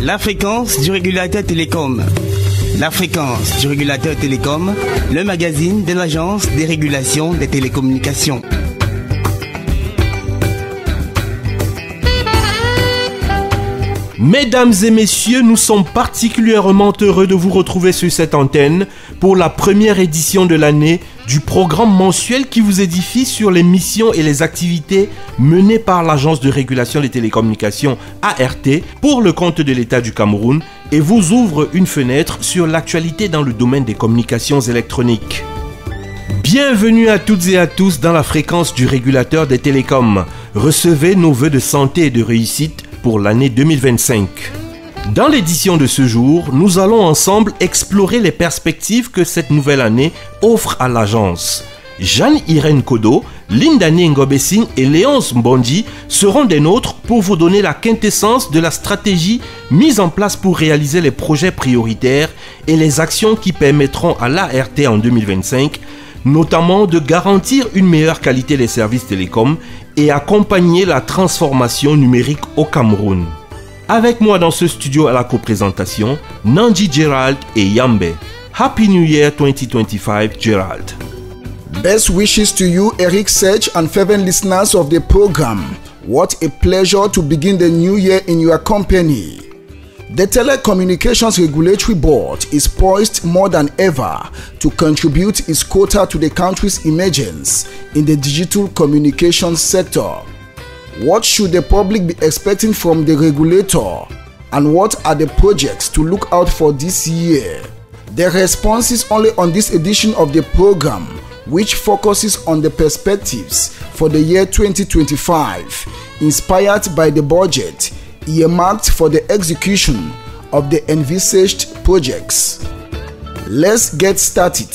La fréquence du régulateur télécom. La fréquence du régulateur télécom, le magazine de l'Agence des régulations des télécommunications. Mesdames et messieurs, nous sommes particulièrement heureux de vous retrouver sur cette antenne pour la première édition de l'année du programme mensuel qui vous édifie sur les missions et les activités menées par l'Agence de régulation des télécommunications ART pour le compte de l'État du Cameroun et vous ouvre une fenêtre sur l'actualité dans le domaine des communications électroniques. Bienvenue à toutes et à tous dans la fréquence du régulateur des télécoms. Recevez nos vœux de santé et de réussite pour l'année 2025. Dans l'édition de ce jour, nous allons ensemble explorer les perspectives que cette nouvelle année offre à l'agence. Jeanne-Irène Kodo, Lindane Ngobesing et Léonce Mbondi seront des nôtres pour vous donner la quintessence de la stratégie mise en place pour réaliser les projets prioritaires et les actions qui permettront à l'ART en 2025 notamment de garantir une meilleure qualité des services télécoms et accompagner la transformation numérique au Cameroun. Avec moi dans ce studio à la coprésentation, Nandi Gerald et Yambe. Happy New Year 2025, Gerald. Best wishes to you, Eric Sedge, and fervent listeners of the program. What a pleasure to begin the new year in your company. The Telecommunications Regulatory Board is poised more than ever to contribute its quota to the country's emergence in the digital communications sector. What should the public be expecting from the regulator, and what are the projects to look out for this year? The responses only on this edition of the program, which focuses on the perspectives for the year 2025, inspired by the budget earmarked for the execution of the envisaged projects. Let's get started.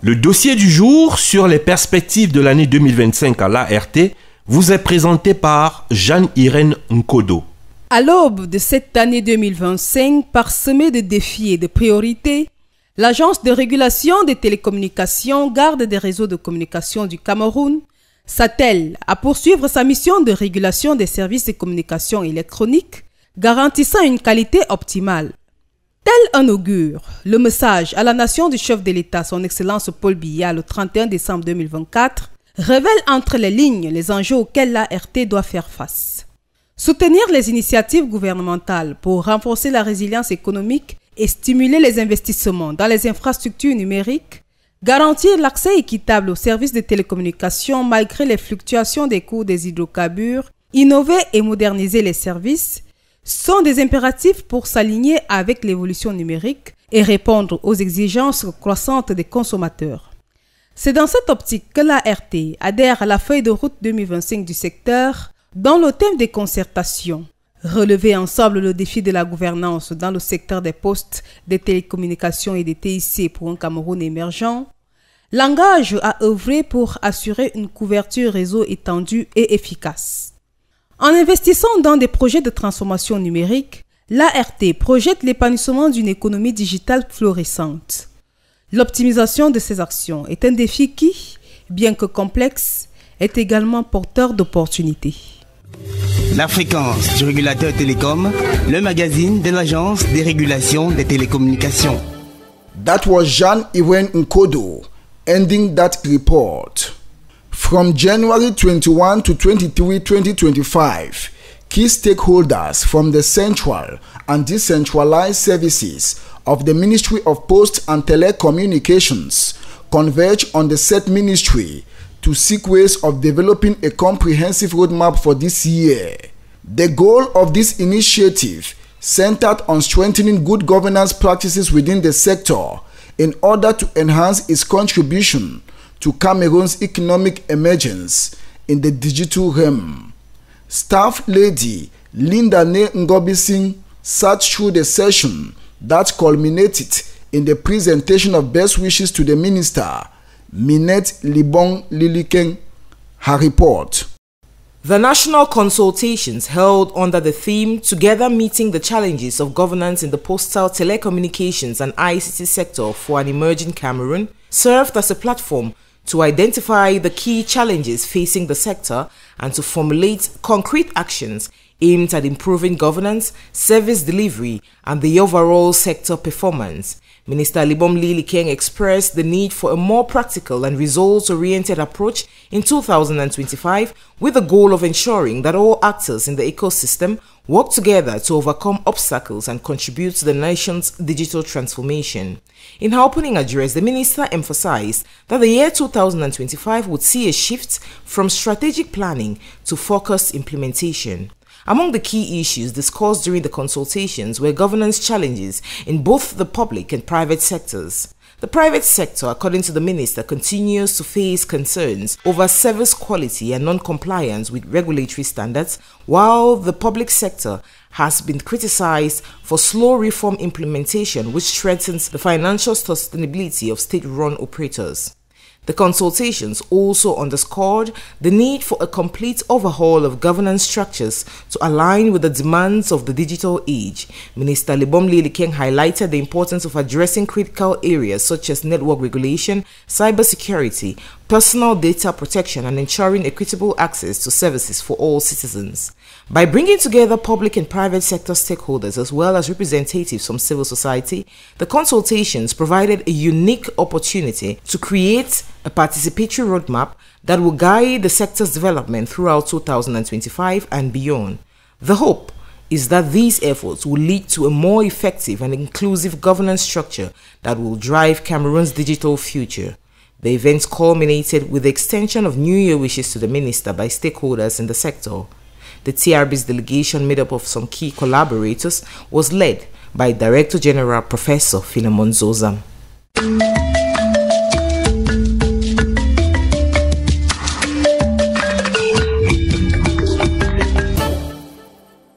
Le dossier du jour sur les perspectives de l'année 2025 à l'ART vous est présenté par Jeanne-Irène Nkodo. À l'aube de cette année 2025, parsemée de défis et de priorités, l'Agence de régulation des télécommunications, garde des réseaux de communication du Cameroun, s'attelle à poursuivre sa mission de régulation des services de communication électronique, garantissant une qualité optimale. Tel un augure, le message à la nation du chef de l'État, son Excellence Paul Biya, le 31 décembre 2024, révèle entre les lignes les enjeux auxquels l'ART doit faire face. Soutenir les initiatives gouvernementales pour renforcer la résilience économique et stimuler les investissements dans les infrastructures numériques, garantir l'accès équitable aux services de télécommunications malgré les fluctuations des cours des hydrocarbures, innover et moderniser les services sont des impératifs pour s'aligner avec l'évolution numérique et répondre aux exigences croissantes des consommateurs. C'est dans cette optique que l'ART adhère à la feuille de route 2025 du secteur dans le thème des concertations. Relever ensemble le défi de la gouvernance dans le secteur des postes, des télécommunications et des TIC pour un Cameroun émergent, l'engage à œuvrer pour assurer une couverture réseau étendue et efficace. En investissant dans des projets de transformation numérique, l'ART projette l'épanouissement d'une économie digitale florissante. L'optimisation de ces actions est un défi qui, bien que complexe, est également porteur d'opportunités. La fréquence du régulateur télécom, le magazine de l'Agence des régulations des télécommunications. That was Jeanne-Irène Nkodo ending that report. From January 21 to 23, 2025, key stakeholders from the central and decentralized services of the Ministry of Posts and Telecommunications converge on the said ministry to seek ways of developing a comprehensive roadmap for this year. The goal of this initiative centered on strengthening good governance practices within the sector in order to enhance its contribution to Cameroon's economic emergence in the digital realm. Staff Lady Lindane Ngobesing sat through the session that culminated in the presentation of best wishes to the minister, Minette Libong Liliken. Her report. The national consultations held under the theme Together Meeting the Challenges of Governance in the Postal, Telecommunications and ICT Sector for an Emerging Cameroon served as a platform to identify the key challenges facing the sector and to formulate concrete actions aimed at improving governance, service delivery, and the overall sector performance. Minister Libom Lilikeng expressed the need for a more practical and results-oriented approach in 2025 with the goal of ensuring that all actors in the ecosystem work together to overcome obstacles and contribute to the nation's digital transformation. In her opening address, the minister emphasized that the year 2025 would see a shift from strategic planning to focused implementation. Among the key issues discussed during the consultations were governance challenges in both the public and private sectors. The private sector, according to the minister, continues to face concerns over service quality and non-compliance with regulatory standards, while the public sector has been criticized for slow reform implementation, which threatens the financial sustainability of state-run operators. The consultations also underscored the need for a complete overhaul of governance structures to align with the demands of the digital age. Minister Libom Lilikeng highlighted the importance of addressing critical areas such as network regulation, cybersecurity, personal data protection, and ensuring equitable access to services for all citizens. By bringing together public and private sector stakeholders as well as representatives from civil society, the consultations provided a unique opportunity to create a participatory roadmap that will guide the sector's development throughout 2025 and beyond. The hope is that these efforts will lead to a more effective and inclusive governance structure that will drive Cameroon's digital future. The event culminated with the extension of New Year wishes to the minister by stakeholders in the sector. The TRB's delegation, made up of some key collaborators, was led by Director General Professor Philemon Zozam.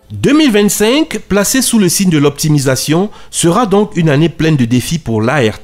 2025, placée sous le signe de l'optimisation, sera donc une année pleine de défis pour l'ART,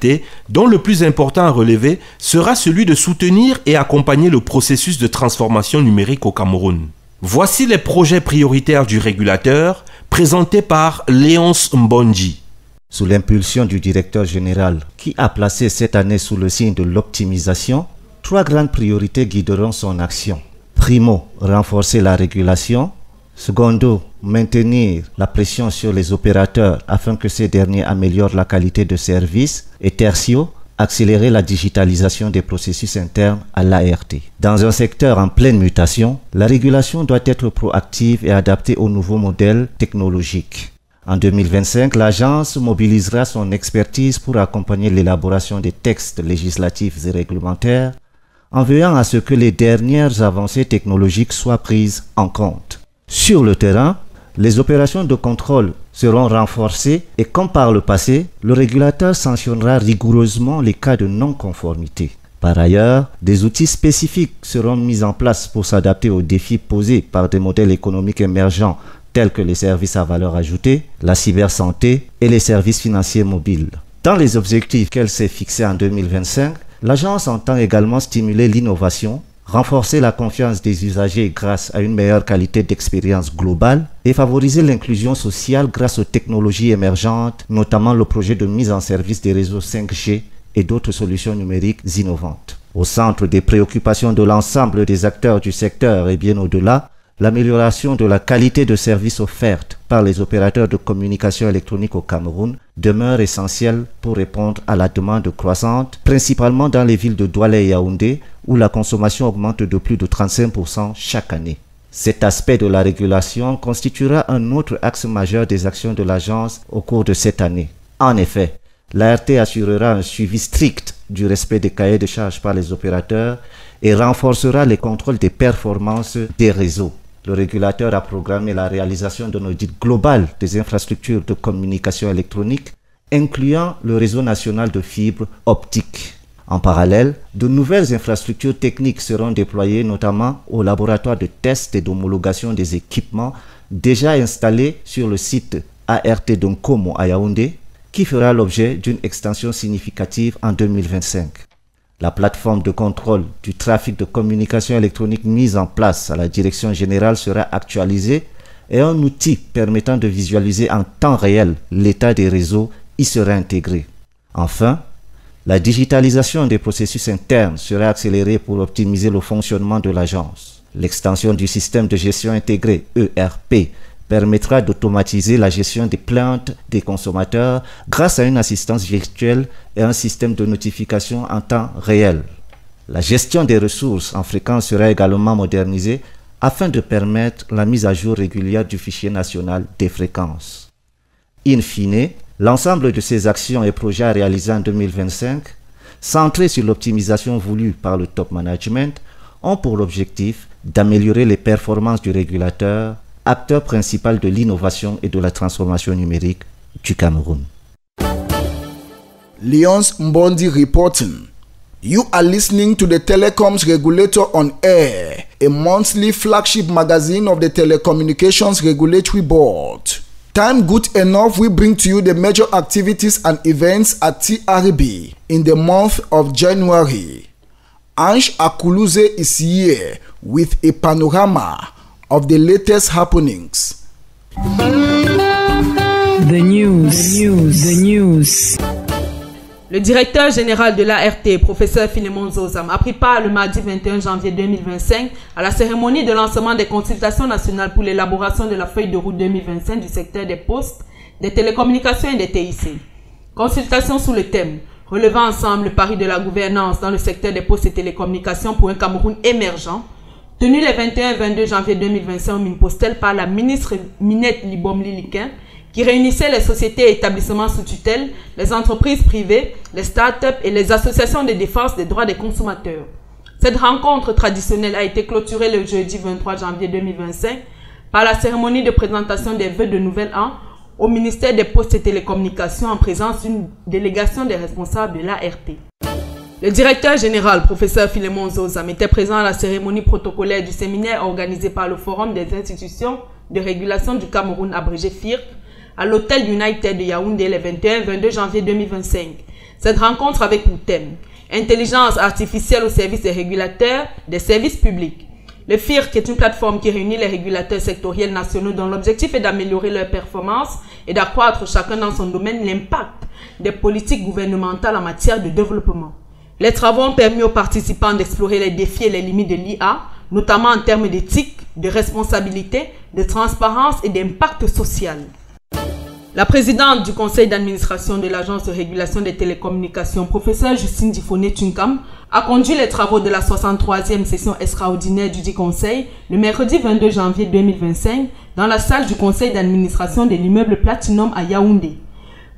dont le plus important à relever sera celui de soutenir et accompagner le processus de transformation numérique au Cameroun. Voici les projets prioritaires du régulateur, présentés par Léonce Mbonji. Sous l'impulsion du directeur général, qui a placé cette année sous le signe de l'optimisation, 3 grandes priorités guideront son action. Primo, renforcer la régulation. Secondo, maintenir la pression sur les opérateurs afin que ces derniers améliorent la qualité de service. Et tertio, accélérer la digitalisation des processus internes à l'ART. Dans un secteur en pleine mutation, la régulation doit être proactive et adaptée aux nouveaux modèles technologiques. En 2025, l'agence mobilisera son expertise pour accompagner l'élaboration des textes législatifs et réglementaires en veillant à ce que les dernières avancées technologiques soient prises en compte. Sur le terrain, les opérations de contrôle seront renforcées et comme par le passé, le régulateur sanctionnera rigoureusement les cas de non-conformité. Par ailleurs, des outils spécifiques seront mis en place pour s'adapter aux défis posés par des modèles économiques émergents tels que les services à valeur ajoutée, la cybersanté et les services financiers mobiles. Dans les objectifs qu'elle s'est fixés en 2025, l'agence entend également stimuler l'innovation, renforcer la confiance des usagers grâce à une meilleure qualité d'expérience globale et favoriser l'inclusion sociale grâce aux technologies émergentes, notamment le projet de mise en service des réseaux 5G et d'autres solutions numériques innovantes. Au centre des préoccupations de l'ensemble des acteurs du secteur et bien au-delà, l'amélioration de la qualité de services offertes par les opérateurs de communication électronique au Cameroun demeure essentielle pour répondre à la demande croissante, principalement dans les villes de Douala et Yaoundé, où la consommation augmente de plus de 35% chaque année. Cet aspect de la régulation constituera un autre axe majeur des actions de l'agence au cours de cette année. En effet, l'ART assurera un suivi strict du respect des cahiers de charges par les opérateurs et renforcera les contrôles des performances des réseaux. Le régulateur a programmé la réalisation d'un audit global des infrastructures de communication électronique, incluant le réseau national de fibres optiques. En parallèle, de nouvelles infrastructures techniques seront déployées notamment au laboratoire de test et d'homologation des équipements déjà installés sur le site ART d'Onkomo à Yaoundé, qui fera l'objet d'une extension significative en 2025. La plateforme de contrôle du trafic de communication électronique mise en place à la direction générale sera actualisée et un outil permettant de visualiser en temps réel l'état des réseaux y sera intégré. Enfin, la digitalisation des processus internes sera accélérée pour optimiser le fonctionnement de l'agence. L'extension du système de gestion intégré ERP permettra d'automatiser la gestion des plaintes des consommateurs grâce à une assistance virtuelle et un système de notification en temps réel. La gestion des ressources en fréquence sera également modernisée afin de permettre la mise à jour régulière du fichier national des fréquences. In fine, l'ensemble de ces actions et projets à réaliser en 2025, centrés sur l'optimisation voulue par le top management, ont pour objectif d'améliorer les performances du régulateur, acteur principal de l'innovation et de la transformation numérique du Cameroun. Lyons Mbondi reporting. You are listening to the Telecoms Regulator on Air, a monthly flagship magazine of the Telecommunications Regulatory Board. Time good enough, we bring to you the major activities and events at TRB in the month of January. Ange Akuluze is here with a panorama of the latest happenings. The news. Le directeur général de l'ART, professeur Philémon Zozam, a pris part le mardi 21 janvier 2025 à la cérémonie de lancement des consultations nationales pour l'élaboration de la feuille de route 2025 du secteur des postes, des télécommunications et des TIC. Consultation sous le thème « Relevant ensemble le pari de la gouvernance dans le secteur des postes et télécommunications pour un Cameroun émergent » tenue les 21 et 22 janvier 2025 au Mine-Postel par la ministre Minette Libom-Liliquin, qui réunissait les sociétés et établissements sous tutelle, les entreprises privées, les start-up et les associations de défense des droits des consommateurs. Cette rencontre traditionnelle a été clôturée le jeudi 23 janvier 2025 par la cérémonie de présentation des vœux de nouvel an au ministère des Postes et Télécommunications en présence d'une délégation des responsables de l'ART. Le directeur général, professeur Philémon Zozam, était présent à la cérémonie protocolaire du séminaire organisé par le Forum des institutions de régulation du Cameroun, abrégé FIRC, à l'hôtel United de Yaoundé le 21 et 22 janvier 2025. Cette rencontre avait pour thème Intelligence artificielle au service des régulateurs des services publics. Le FIRC est une plateforme qui réunit les régulateurs sectoriels nationaux dont l'objectif est d'améliorer leur performance et d'accroître chacun dans son domaine l'impact des politiques gouvernementales en matière de développement. Les travaux ont permis aux participants d'explorer les défis et les limites de l'IA, notamment en termes d'éthique, de responsabilité, de transparence et d'impact social. La présidente du conseil d'administration de l'Agence de régulation des télécommunications, professeure Justine Difoné-Tunkam, a conduit les travaux de la 63e session extraordinaire du dit conseil le mercredi 22 janvier 2025 dans la salle du conseil d'administration de l'immeuble Platinum à Yaoundé.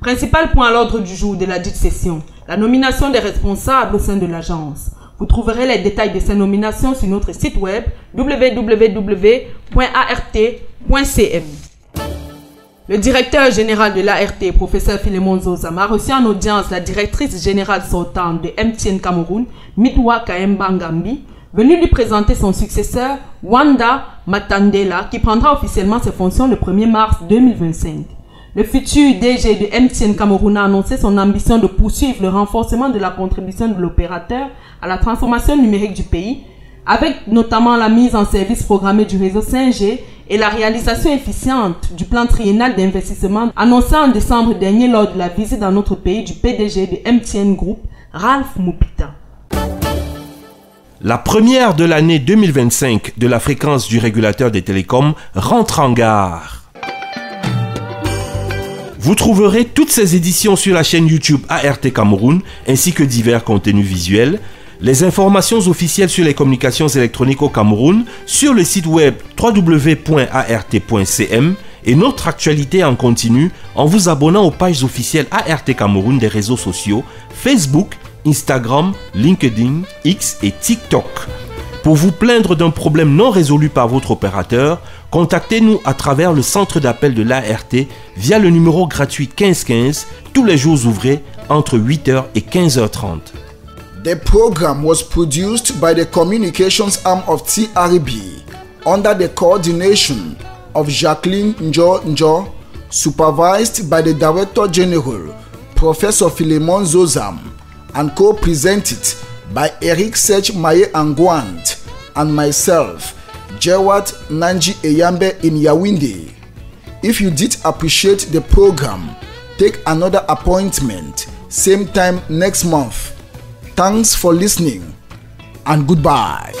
Principal point à l'ordre du jour de la dite session, la nomination des responsables au sein de l'agence. Vous trouverez les détails de ces nominations sur notre site web www.art.cm. Le directeur général de l'ART, professeur Philémon Zozam, a reçu en audience la directrice générale sortante de MTN Cameroun, Mitwa Kaemba Ngambi, venue lui présenter son successeur, Wanda Matandela, qui prendra officiellement ses fonctions le 1er mars 2025. Le futur DG de MTN Cameroun a annoncé son ambition de poursuivre le renforcement de la contribution de l'opérateur à la transformation numérique du pays, avec notamment la mise en service programmée du réseau 5G et la réalisation efficiente du plan triennal d'investissement annoncé en décembre dernier lors de la visite dans notre pays du PDG de MTN Group, Ralph Mupita. La première de l'année 2025 de la fréquence du régulateur des télécoms rentre en gare. Vous trouverez toutes ces éditions sur la chaîne YouTube ART Cameroun ainsi que divers contenus visuels. Les informations officielles sur les communications électroniques au Cameroun sur le site web www.art.cm et notre actualité en continu en vous abonnant aux pages officielles ART Cameroun des réseaux sociaux Facebook, Instagram, LinkedIn, X et TikTok. Pour vous plaindre d'un problème non résolu par votre opérateur, contactez-nous à travers le centre d'appel de l'ART via le numéro gratuit 1515 tous les jours ouvrés entre 8h et 15h30. The program was produced by the communications arm of TRB under the coordination of Jacqueline Njo, supervised by the Director General, Professor Philémon Zozam, and co-presented by Eric Sech Maye Angwant and myself, Jewat Nanji Eyambe in Yaoundé. If you did appreciate the program, take another appointment, same time next month. Thanks for listening and goodbye.